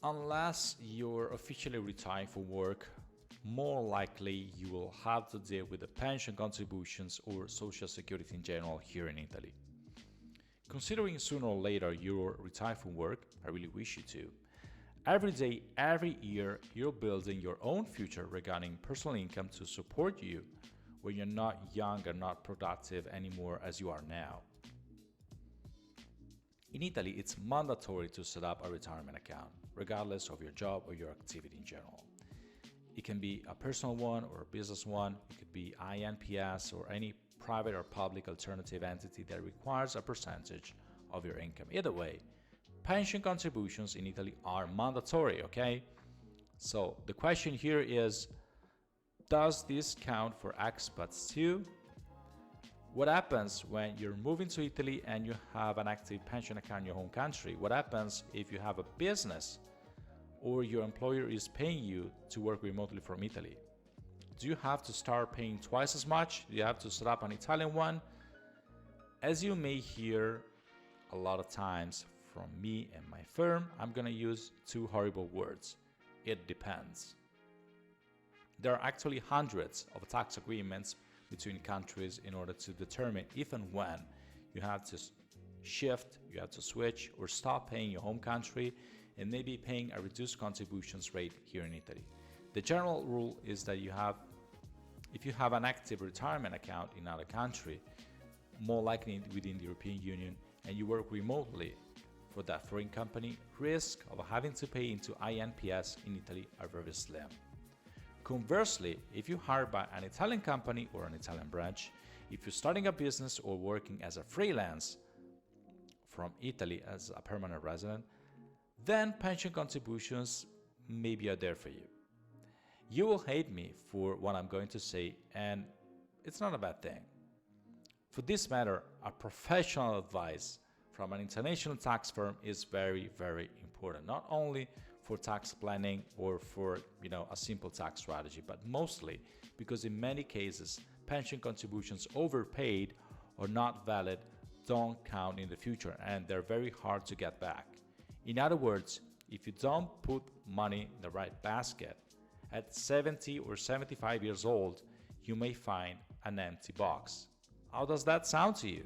Unless you're officially retired from work, more likely you will have to deal with the pension contributions or social security in general here in Italy. Considering sooner or later you'll retire from work, I really wish you to. Every day, every year, you're building your own future regarding personal income to support you when you're not young and not productive anymore as you are now. In Italy, it's mandatory to set up a retirement account, regardless of your job or your activity in general. It can be a personal one or a business one, it could be INPS or any private or public alternative entity that requires a percentage of your income. Either way, pension contributions in Italy are mandatory, okay? So the question here is, does this count for expats too? What happens when you're moving to Italy and you have an active pension account in your home country? What happens if you have a business or your employer is paying you to work remotely from Italy? Do you have to start paying twice as much? Do you have to set up an Italian one? As you may hear a lot of times from me and my firm, I'm gonna use two horrible words. It depends. There are actually hundreds of tax agreements between countries in order to determine if and when you have to shift, you have to switch or stop paying your home country and maybe paying a reduced contributions rate here in Italy. The general rule is that if you have an active retirement account in another country, more likely within the European Union, and you work remotely for that foreign company, risk of having to pay into INPS in Italy are very slim. Conversely, if you're hired by an Italian company or an Italian branch, if you're starting a business or working as a freelance from Italy as a permanent resident, then pension contributions maybe are there for you. You will hate me for what I'm going to say, and it's not a bad thing. For this matter, a professional advice from an international tax firm is very, very important, not only for tax planning or for a simple tax strategy, but mostly because in many cases, pension contributions overpaid or not valid don't count in the future, and they're very hard to get back. In other words, if you don't put money in the right basket, at 70 or 75 years old, you may find an empty box. How does that sound to you?